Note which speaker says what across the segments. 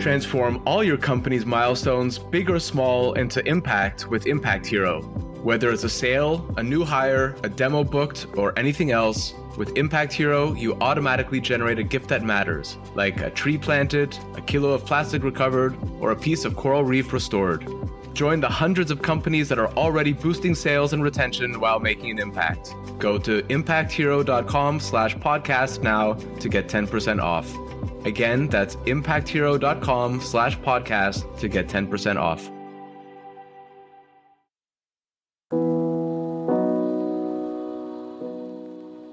Speaker 1: Transform all your company's milestones, big or small, into impact with Impact Hero. Whether it's a sale, a new hire, a demo booked, or anything else, with Impact Hero, you automatically generate a gift that matters, like a tree planted, a kilo of plastic recovered, or a piece of coral reef restored. Join the hundreds of companies that are already boosting sales and retention while making an impact. Go to impacthero.com/podcast now to get 10% off. Again, that's impacthero.com/podcast to get 10% off.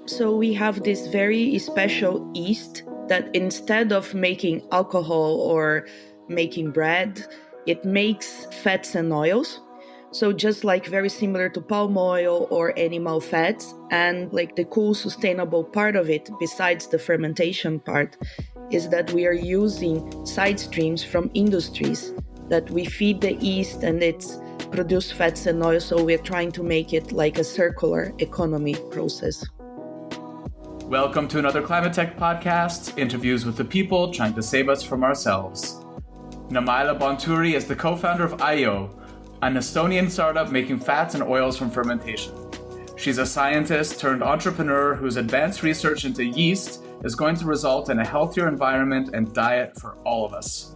Speaker 2: So we have this very special yeast that instead of making alcohol or making bread, it makes fats and oils. So just like very similar to palm oil or animal fats. And like the cool sustainable part of it, besides the fermentation part, is that we are using side streams from industries that we feed the yeast and it's produce fats and oils. So we're trying to make it like a circular economy process.
Speaker 3: Welcome to another ClimateTech podcast, interviews with the people trying to save us from ourselves. Namaila Bonturi is the co-founder of IO, an Estonian startup making fats and oils from fermentation. She's a scientist turned entrepreneur whose advanced research into yeast is going to result in a healthier environment and diet for all of us.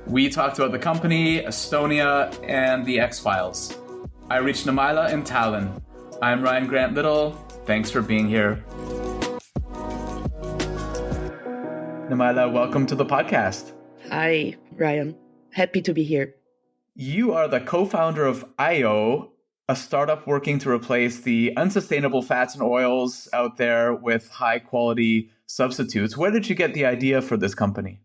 Speaker 3: We talked about the company, Estonia, and the X-Files. I reached Namaila in Tallinn. I'm Ryan Grant Little. Thanks for being here. Namaila, welcome to the podcast.
Speaker 2: Hi, Ryan. Happy to be here.
Speaker 3: You are the co-founder of IO, a startup working to replace the unsustainable fats and oils out there with high-quality substitutes. Where did you get the idea for this company?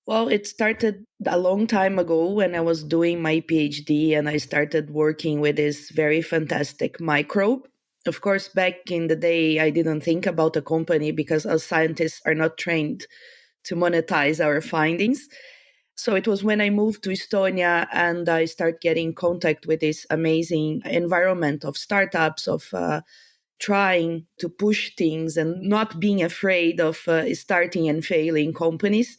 Speaker 2: Well, it started a long time ago when I was doing my PhD and I started working with this very fantastic microbe. Of course, back in the day, I didn't think about a company because us scientists are not trained to monetize our findings. So it was when I moved to Estonia and I started getting in contact with this amazing environment of startups, of trying to push things and not being afraid of starting and failing companies,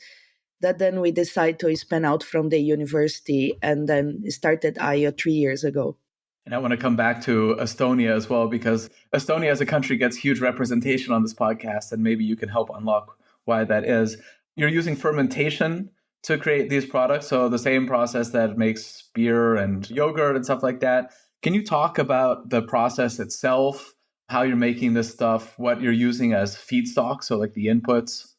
Speaker 2: that then we decided to spin out from the university and then started IO 3 years ago.
Speaker 3: And I want to come back to Estonia as well, because Estonia as a country gets huge representation on this podcast, and maybe you can help unlock why that is. You're using fermentation to create these products, so the same process that makes beer and yogurt and stuff like that. Can you talk about the process itself, how you're making this stuff, what you're using as feedstock, so like the inputs?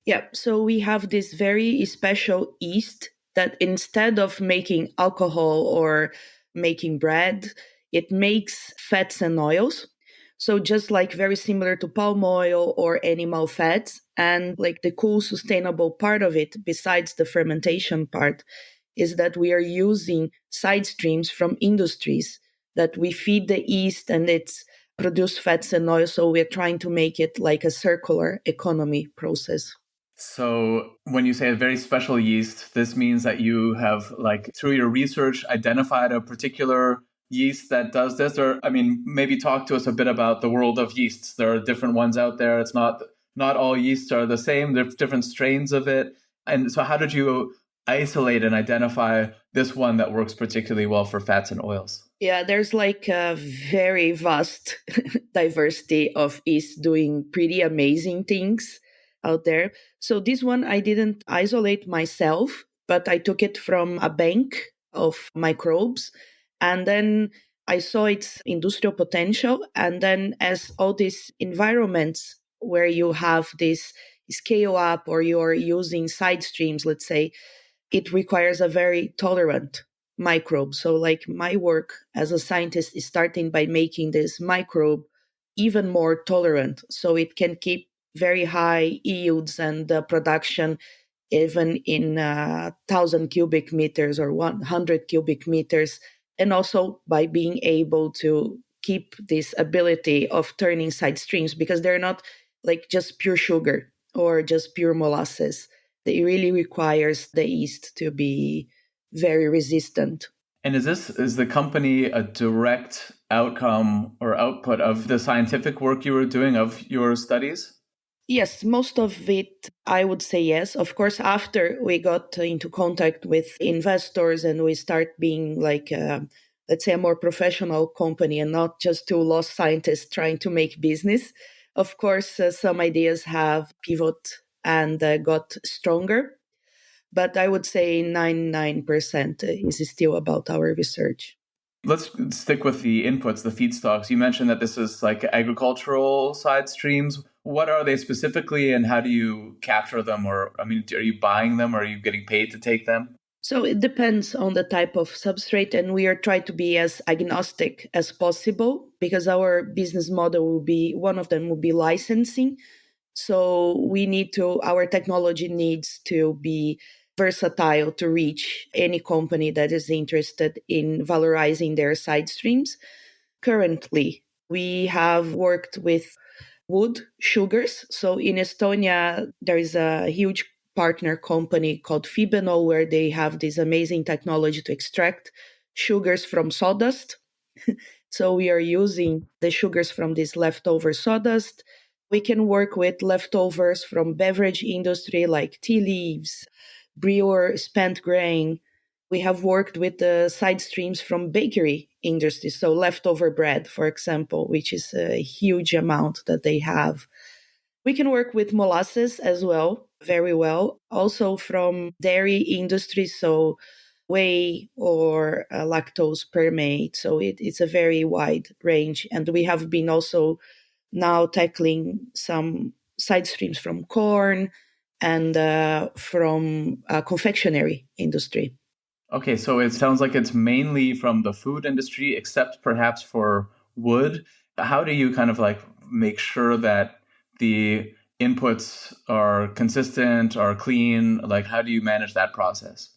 Speaker 2: Yeah, so we have this very special yeast that instead of making alcohol or making bread, it makes fats and oils. So just like very similar to palm oil or animal fats. And like the cool sustainable part of it, besides the fermentation part, is that we are using side streams from industries that we feed the yeast and it's produce fats and oils. So we're trying to make it like a circular economy process.
Speaker 3: So when you say a very special yeast, this means that you have, like, through your research, identified a particular yeast that does this? Or, I mean, maybe talk to us a bit about the world of yeasts. There are different ones out there. It's not all yeasts are the same. There's different strains of it. And so how did you isolate and identify this one that works particularly well for fats and oils?
Speaker 2: Yeah, there's like a very vast diversity of yeasts doing pretty amazing things out there. So this one I didn't isolate myself, but I took it from a bank of microbes. And then I saw its industrial potential. And then as all these environments where you have this scale up or you're using side streams, let's say, it requires a very tolerant microbe. So like my work as a scientist is starting by making this microbe even more tolerant. So it can keep very high yields and production even in 1,000 cubic meters or 100 cubic meters. And also by being able to keep this ability of turning side streams because they're not like just pure sugar or just pure molasses. It really requires the yeast to be very resistant.
Speaker 3: And is the company a direct outcome or output of the scientific work you were doing, of your studies?
Speaker 2: Yes, most of it, I would say yes. Of course, after we got into contact with investors and we start being like, let's say, a more professional company and not just two lost scientists trying to make business, of course, some ideas have pivot and got stronger. But I would say 99% is still about our research.
Speaker 3: Let's stick with the inputs, the feedstocks. You mentioned that this is like agricultural side streams. What are they specifically and how do you capture them? Or, I mean, are you buying them or are you getting paid to take them?
Speaker 2: So it depends on the type of substrate, and we are trying to be as agnostic as possible because our business model will be one of them will be licensing. So our technology needs to be versatile to reach any company that is interested in valorizing their side streams. Currently, we have worked with wood sugars. So in Estonia, there is a huge partner company called Fibenol where they have this amazing technology to extract sugars from sawdust. So we are using the sugars from this leftover sawdust. We can work with leftovers from beverage industry like tea leaves, brewer spent grain. We have worked with the side streams from bakery industry, so leftover bread, for example, which is a huge amount that they have. We can work with molasses as well, very well. Also from dairy industry, so whey or lactose permate. So it's a very wide range. And we have been also now tackling some side streams from corn and from confectionery industry.
Speaker 3: Okay, so it sounds like it's mainly from the food industry, except perhaps for wood. How do you kind of like make sure that the inputs are consistent, are clean? Like, how do you manage that process?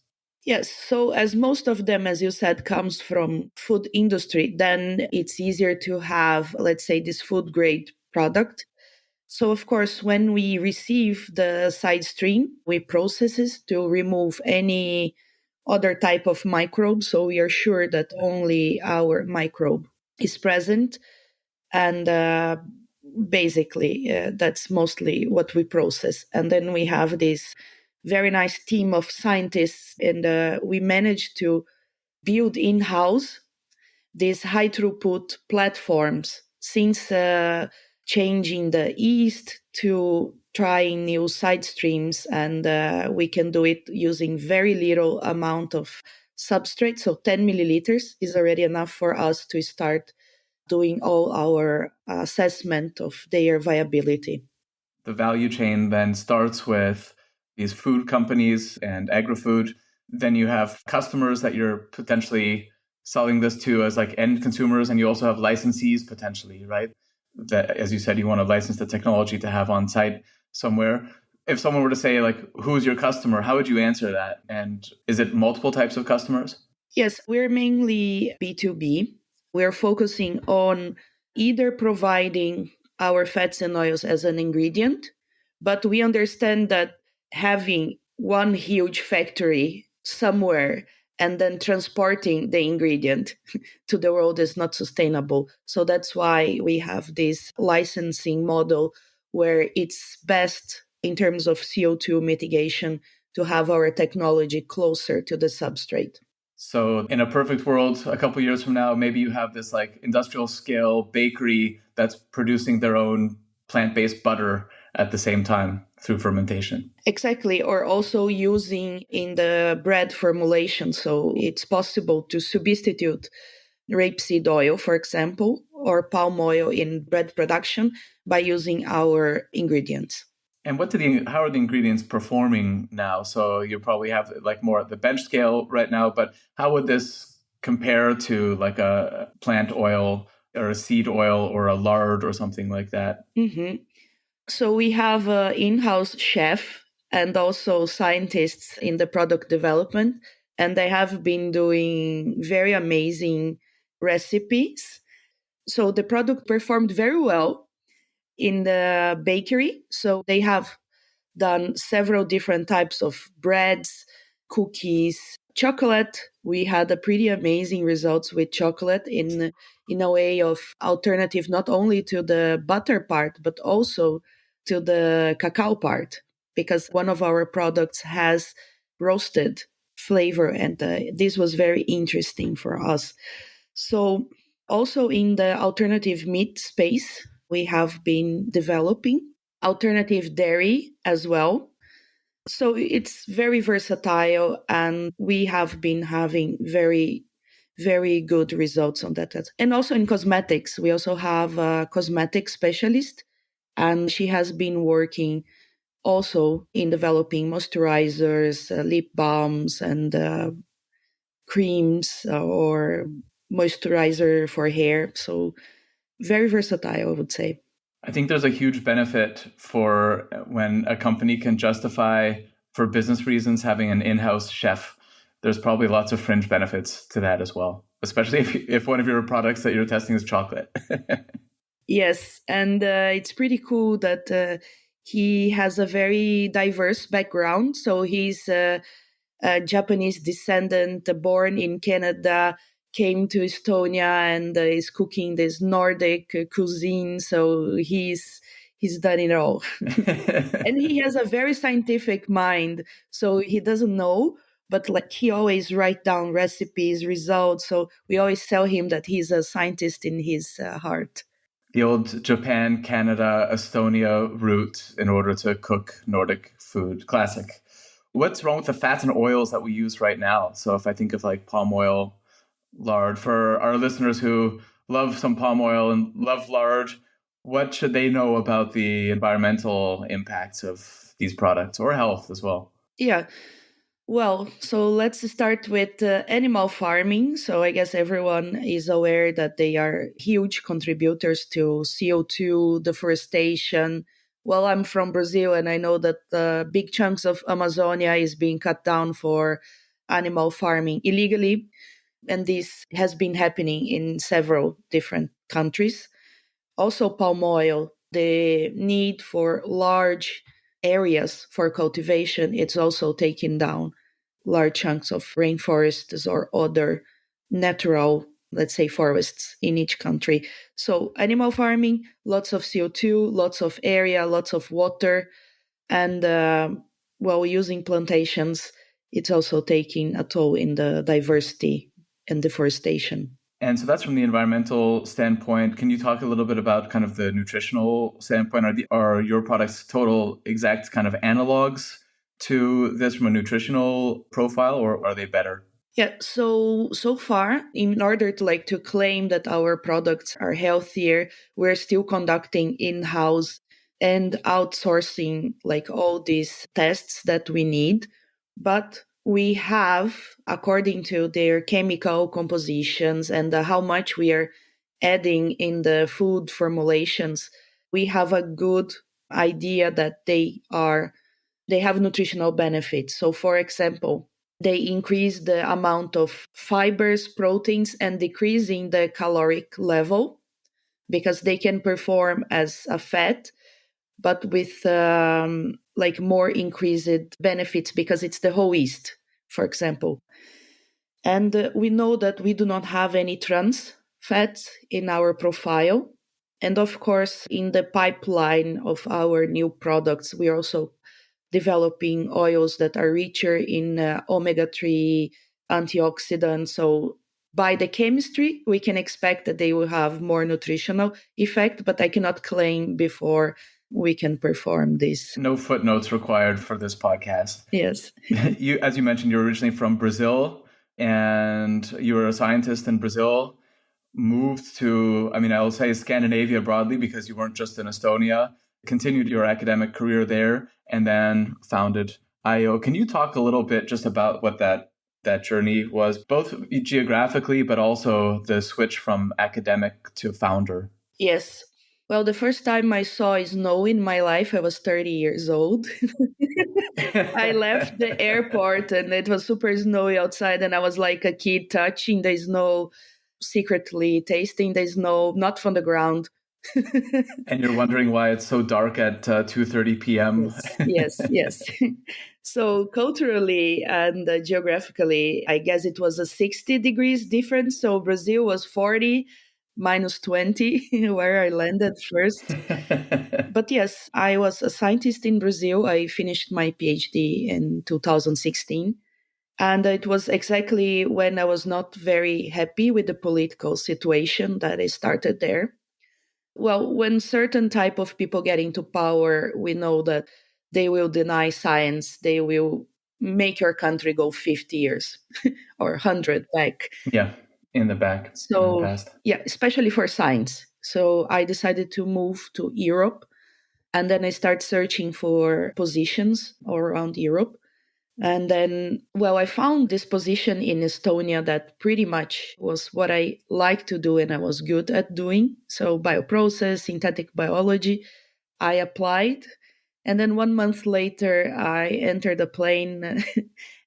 Speaker 2: Yes, so as most of them, as you said, comes from food industry, then it's easier to have, let's say, this food grade product. So of course, when we receive the side stream, we process it to remove any other type of microbe. So we are sure that only our microbe is present. And basically, that's mostly what we process. And then we have this very nice team of scientists, and we managed to build in house these high throughput platforms since changing the yeast to trying new side streams, and we can do it using very little amount of substrate. So 10 milliliters is already enough for us to start doing all our assessment of their viability.
Speaker 3: The value chain then starts with these food companies and agri-food. Then you have customers that you're potentially selling this to as like end consumers, and you also have licensees potentially, right? That, as you said, you want to license the technology to have on site somewhere. If someone were to say, like, who's your customer, how would you answer that? And is it multiple types of customers?
Speaker 2: Yes, we're mainly B2B. We're focusing on either providing our fats and oils as an ingredient, but we understand that having one huge factory somewhere and then transporting the ingredient to the world is not sustainable. So that's why we have this licensing model where it's best in terms of CO2 mitigation to have our technology closer to the substrate.
Speaker 3: So in a perfect world, a couple years from now, maybe you have this like industrial scale bakery that's producing their own plant-based butter at the same time through fermentation.
Speaker 2: Exactly, or also using in the bread formulation. So it's possible to substitute rapeseed oil, for example, or palm oil in bread production by using our ingredients.
Speaker 3: And how are the ingredients performing now? So you probably have like more at the bench scale right now, but how would this compare to like a plant oil or a seed oil or a lard or something like that?
Speaker 2: Mm-hmm. So we have an in-house chef and also scientists in the product development, and they have been doing very amazing recipes. So the product performed very well in the bakery. So they have done several different types of breads, cookies, chocolate. We had a pretty amazing results with chocolate in a way of alternative not only to the butter part but also to the cacao part, because one of our products has roasted flavor, and this was very interesting for us. So also in the alternative meat space, we have been developing alternative dairy as well. So it's very versatile, and we have been having very, very good results on that. And also in cosmetics, we also have a cosmetic specialist, and she has been working also in developing moisturizers, lip balms, and creams or moisturizer for hair. So very versatile, I would say.
Speaker 3: I think there's a huge benefit for when a company can justify, for business reasons, having an in-house chef. There's probably lots of fringe benefits to that as well, especially if one of your products that you're testing is chocolate.
Speaker 2: Yes, and it's pretty cool that he has a very diverse background. So he's a Japanese descendant, born in Canada, came to Estonia, and is cooking this Nordic cuisine. So he's done it all. And he has a very scientific mind. So he doesn't know, but like he always write down recipes, results. So we always tell him that he's a scientist in his heart.
Speaker 3: The old Japan, Canada, Estonia route in order to cook Nordic food. Classic. What's wrong with the fats and oils that we use right now? So if I think of like palm oil, lard, for our listeners who love some palm oil and love lard, what should they know about the environmental impacts of these products, or health as well?
Speaker 2: Yeah. Well, so let's start with animal farming. So I guess everyone is aware that they are huge contributors to CO2, deforestation. Well, I'm from Brazil, and I know that big chunks of Amazonia is being cut down for animal farming illegally. And this has been happening in several different countries. Also, palm oil, the need for large areas for cultivation, it's also taking down large chunks of rainforests or other natural, let's say, forests in each country. So animal farming, lots of CO2, lots of area, lots of water. And while using plantations, it's also taking a toll in the diversity and deforestation.
Speaker 3: And so that's from the environmental standpoint. Can you talk a little bit about kind of the nutritional standpoint? Are your products total exact kind of analogs to this from a nutritional profile, or are they better?
Speaker 2: Yeah, so far, in order to claim that our products are healthier, we're still conducting in-house and outsourcing like all these tests that we need. But we have, according to their chemical compositions and how much we are adding in the food formulations, we have a good idea that they have nutritional benefits. So, for example, they increase the amount of fibers, proteins, and decreasing the caloric level because they can perform as a fat, but with more increased benefits because it's the whole yeast, for example. And we know that we do not have any trans fats in our profile. And of course, in the pipeline of our new products, we are also developing oils that are richer in omega-3 antioxidants. So by the chemistry, we can expect that they will have more nutritional effect, but I cannot claim before we can perform this.
Speaker 3: No footnotes required for this podcast.
Speaker 2: Yes.
Speaker 3: As you mentioned, you're originally from Brazil, and you were a scientist in Brazil, moved to, I will say Scandinavia broadly because you weren't just in Estonia, continued your academic career there, and then founded IO. Can you talk a little bit just about what that journey was, both geographically, but also the switch from academic to founder?
Speaker 2: Yes. Well, the first time I saw snow in my life, I was 30 years old. I left the airport and it was super snowy outside, and I was like a kid touching the snow, secretly tasting the snow, not from the ground.
Speaker 3: And you're wondering why it's so dark at 2:30 p.m.
Speaker 2: Yes. So culturally and geographically, I guess it was a 60 degrees difference. So Brazil was 40 minus 20 where I landed first. But yes, I was a scientist in Brazil. I finished my PhD in 2016. And it was exactly when I was not very happy with the political situation that I started there. Well, when certain type of people get into power, we know that they will deny science. They will make your country go 50 years or 100 back.
Speaker 3: Yeah, in the back, in the
Speaker 2: So,
Speaker 3: past.
Speaker 2: yeah, especially for science. So I decided to move to Europe, and then I started searching for positions all around Europe. And then, well, I found this position in Estonia that pretty much was what I like to do and I was good at doing. So, bioprocess, synthetic biology. I applied. And then 1 month later, I entered a plane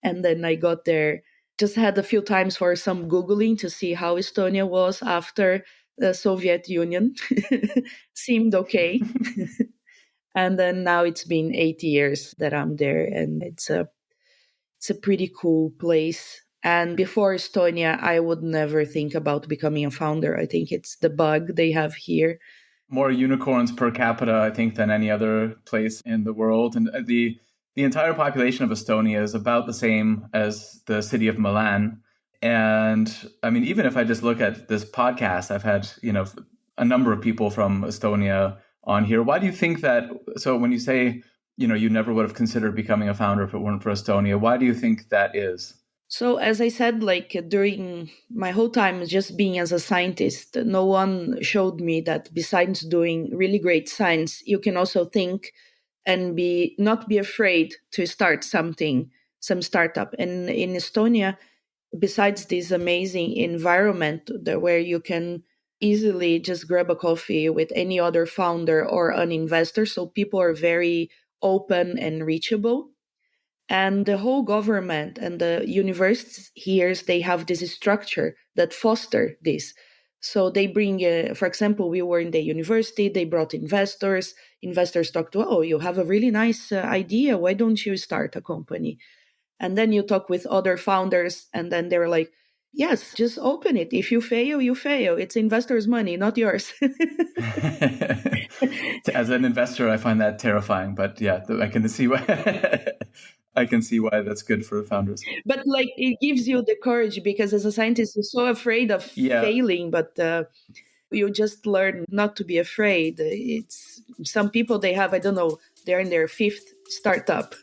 Speaker 2: and then I got there. Just had a few times for some Googling to see how Estonia was after the Soviet Union. Seemed okay. And then now it's been 8 years that I'm there, and it's a pretty cool place. And before Estonia, I would never think about becoming a founder. I think it's the bug they have here.
Speaker 3: More unicorns per capita, I think, than any other place in the world. And the entire population of Estonia is about the same as the city of Milan. And I mean, even if I just look at this podcast, I've had, a number of people from Estonia on here. Why do you think that? So when you say, you never would have considered becoming a founder if it weren't for Estonia, why do you think that is?
Speaker 2: So, as I said, like during my whole time just being as a scientist, no one showed me that besides doing really great science, you can also think and not be afraid to start something, some startup. And in Estonia, besides this amazing environment where you can easily just grab a coffee with any other founder or an investor, so people are very open and reachable. And the whole government and the universities here, they have this structure that foster this. So they bring, for example, we were in the university, they brought investors. Investors talk to, oh, you have a really nice idea. Why don't you start a company? And then you talk with other founders, and then they're like, yes, just open it. If you fail, you fail. It's investors' money, not yours.
Speaker 3: As an investor, I find that terrifying. But yeah, I can see why. I can see why that's good for founders.
Speaker 2: But like it gives you the courage, because as a scientist, you're so afraid of failing, but you just learn not to be afraid. It's some people, they have, I don't know, they're in their fifth startup.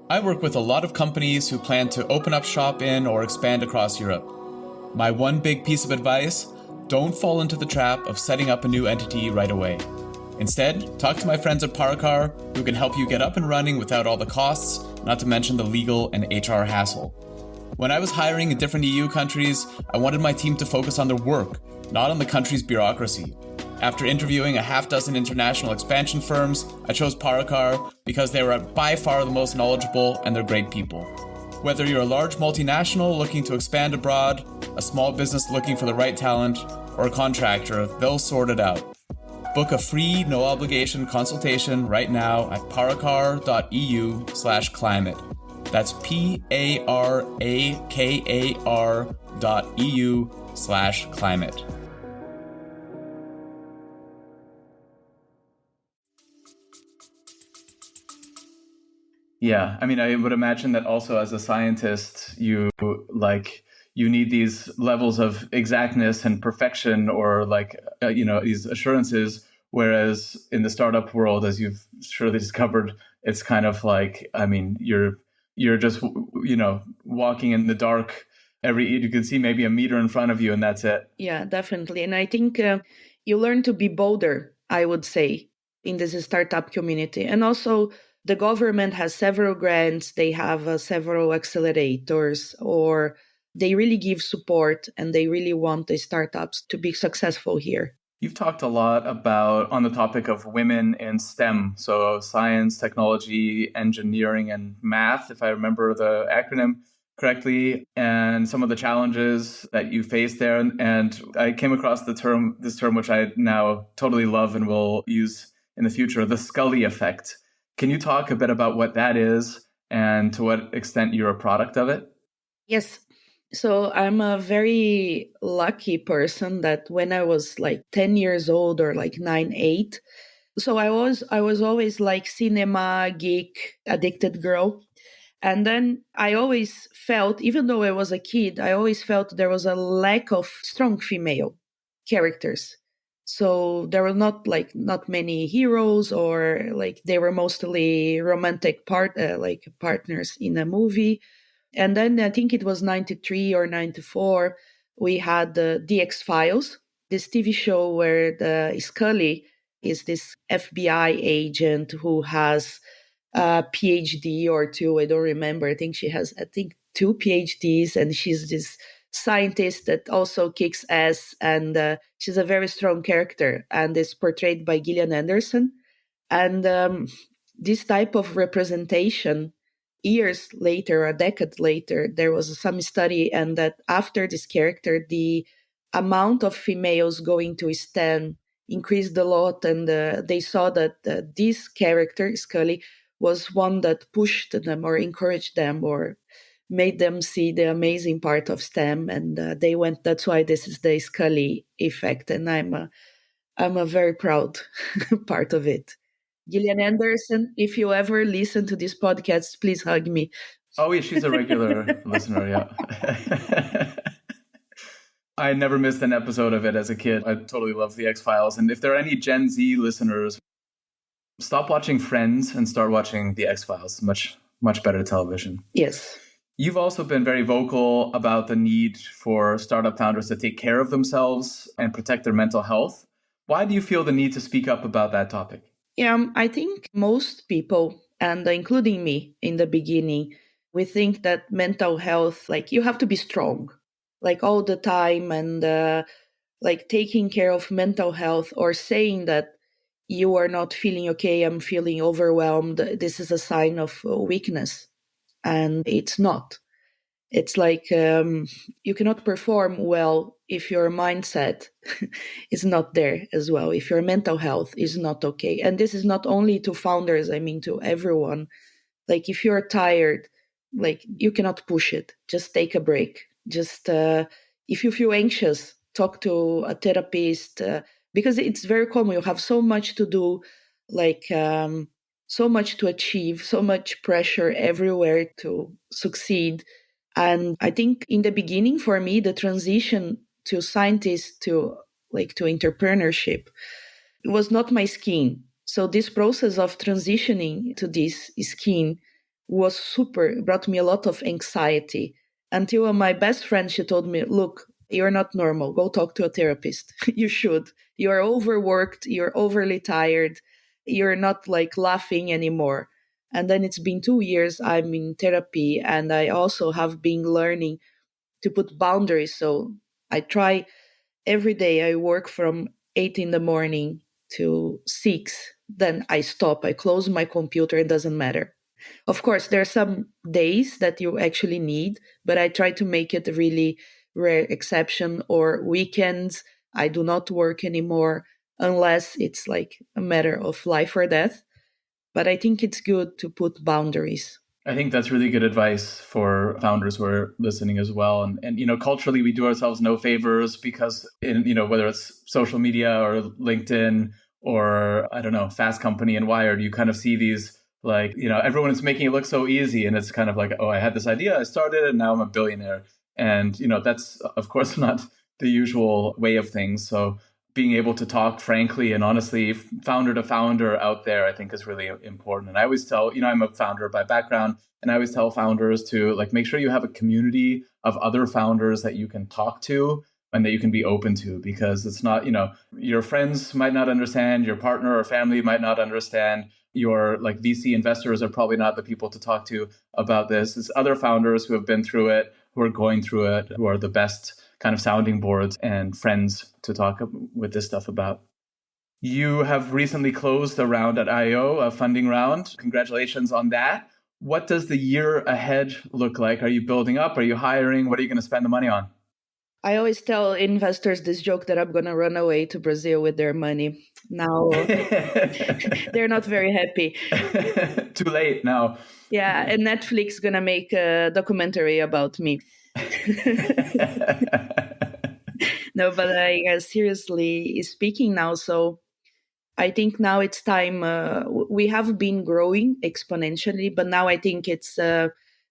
Speaker 3: I work with a lot of companies who plan to open up shop in or expand across Europe. My one big piece of advice: don't fall into the trap of setting up a new entity right away. Instead, talk to my friends at Paracar, who can help you get up and running without all the costs, not to mention the legal and HR hassle. When I was hiring in different EU countries, I wanted my team to focus on their work, not on the country's bureaucracy. After interviewing a half-dozen international expansion firms, I chose Paracar because they were by far the most knowledgeable and they're great people. Whether you're a large multinational looking to expand abroad, a small business looking for the right talent, or a contractor, they'll sort it out. Book a free, no-obligation consultation right now at paracar.eu/climate. That's PARAKAR.eu/climate. Yeah, I mean, I would imagine that also as a scientist, you need these levels of exactness and perfection, or these assurances. Whereas in the startup world, as you've surely discovered, it's kind of like, I mean, you're just walking in the dark. You can see maybe a meter in front of you, and that's it.
Speaker 2: Yeah, definitely. And I think you learn to be bolder, I would say, in this startup community. And also, the government has several grants, they have several accelerators, or they really give support and they really want the startups to be successful here.
Speaker 3: You've talked a lot about on the topic of women in STEM, so science, technology, engineering, and math, if I remember the acronym correctly, and some of the challenges that you face there. And I came across this term, which I now totally love and will use in the future, the Scully effect. Can you talk a bit about what that is and to what extent you're a product of it?
Speaker 2: Yes. So I'm a very lucky person that when I was like 10 years old or like 9, 8, so I was always like cinema geek addicted girl. And then I always felt, even though I was a kid, I always felt there was a lack of strong female characters. So there were not many heroes, or like they were mostly romantic partners in a movie. And then I think it was 93 or 94, we had the X-Files, this TV show where the Scully is this FBI agent who has a PhD or two. I don't remember. I think she has, two PhDs, and she's this scientist that also kicks ass. And she's a very strong character, and is portrayed by Gillian Anderson. And this type of representation, years later, a decade later, there was some study, and that after this character, the amount of females going to STEM increased a lot. And they saw that this character, Scully, was one that pushed them or encouraged them or made them see the amazing part of STEM. And they went, that's why this is the Scully effect. And I'm a very proud part of it. Gillian Anderson, if you ever listen to this podcast, please hug me.
Speaker 3: Oh, yeah, she's a regular listener, yeah. I never missed an episode of it as a kid. I totally love the X-Files. And if there are any Gen Z listeners, stop watching Friends and start watching the X-Files. Much, much better television.
Speaker 2: Yes.
Speaker 3: You've also been very vocal about the need for startup founders to take care of themselves and protect their mental health. Why do you feel the need to speak up about that topic?
Speaker 2: Yeah, I think most people, and including me in the beginning, we think that mental health, like you have to be strong, like all the time, and like taking care of mental health or saying that you are not feeling okay, I'm feeling overwhelmed, this is a sign of weakness. And it's not. It's like you cannot perform well if your mindset is not there as well, if your mental health is not okay. And this is not only to founders, I mean to everyone. Like if you're tired, like you cannot push it. Just take a break. Just if you feel anxious, talk to a therapist, because it's very common. You have so much to do, like so much to achieve, so much pressure everywhere to succeed. And I think in the beginning, for me, the transition to scientist to entrepreneurship, it was not my skin. So this process of transitioning to this skin was brought me a lot of anxiety, until my best friend, she told me, look, you're not normal. Go talk to a therapist. You should. You're overworked. You're overly tired. You're not like laughing anymore. And then it's been 2 years I'm in therapy, and I also have been learning to put boundaries. So I try every day, I work from 8 in the morning to 6. Then I stop, I close my computer, it doesn't matter. Of course, there are some days that you actually need, but I try to make it a really rare exception, or weekends. I do not work anymore unless it's like a matter of life or death. But I think it's good to put boundaries.
Speaker 3: I think that's really good advice for founders who are listening as well. And culturally, we do ourselves no favors because whether it's social media or LinkedIn or, I don't know, Fast Company and Wired, you kind of see these everyone is making it look so easy. And it's kind of like, oh, I had this idea, I started it, and now I'm a billionaire. And, that's, of course, not the usual way of things. So being able to talk frankly and honestly, founder to founder out there, I think is really important. And I always tell, I'm a founder by background, and I always tell founders to make sure you have a community of other founders that you can talk to and that you can be open to, because it's not, your friends might not understand, your partner or family might not understand, your VC investors are probably not the people to talk to about this. It's other founders who have been through it, who are going through it, who are the best kind of sounding boards and friends to talk with this stuff about. You have recently closed a round at IO, a funding round. Congratulations on that. What does the year ahead look like? Are you building up? Are you hiring? What are you going to spend the money on?
Speaker 2: I always tell investors this joke that I'm going to run away to Brazil with their money. Now, they're not very happy.
Speaker 3: Too late now.
Speaker 2: Yeah, and Netflix going to make a documentary about me. No, but seriously speaking now, so I think now it's time. We have been growing exponentially, but now I think it's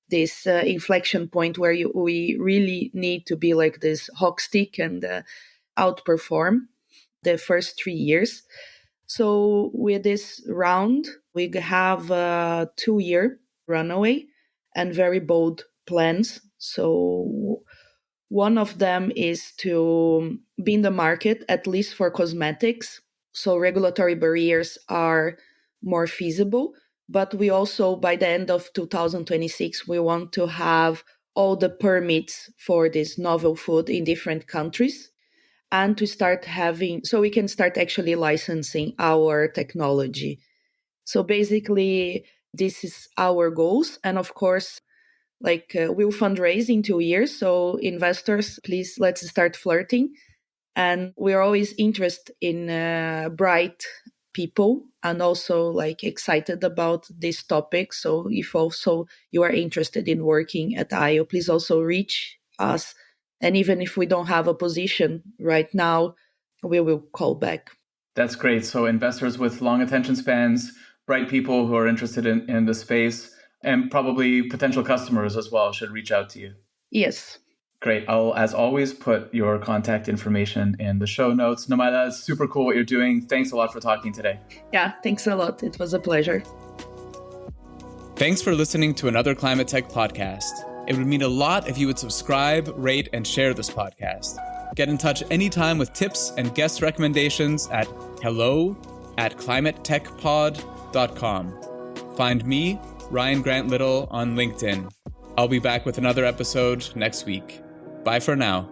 Speaker 2: this inflection point where we really need to be like this hockey stick and outperform the first 3 years. So with this round, we have a 2-year runway and very bold plans. So one of them is to be in the market, at least for cosmetics. So regulatory barriers are more feasible. But we also, by the end of 2026, we want to have all the permits for this novel food in different countries and to start having, so we can start actually licensing our technology. So basically, this is our goals. And of course, we'll fundraise in 2 years. So investors, please, let's start flirting. And we're always interested in bright people and also excited about this topic. So if also you are interested in working at IO, please also reach us. And even if we don't have a position right now, we will call back.
Speaker 3: That's great. So investors with long attention spans, bright people who are interested in the space, and probably potential customers as well should reach out to you.
Speaker 2: Yes.
Speaker 3: Great. I'll, as always, put your contact information in the show notes. Namaila, it's super cool what you're doing. Thanks a lot for talking today.
Speaker 2: Yeah, thanks a lot. It was a pleasure.
Speaker 3: Thanks for listening to another ClimateTech podcast. It would mean a lot if you would subscribe, rate, and share this podcast. Get in touch anytime with tips and guest recommendations at hello@climatetechpod.com. Find me, Ryan Grant Little, on LinkedIn. I'll be back with another episode next week. Bye for now.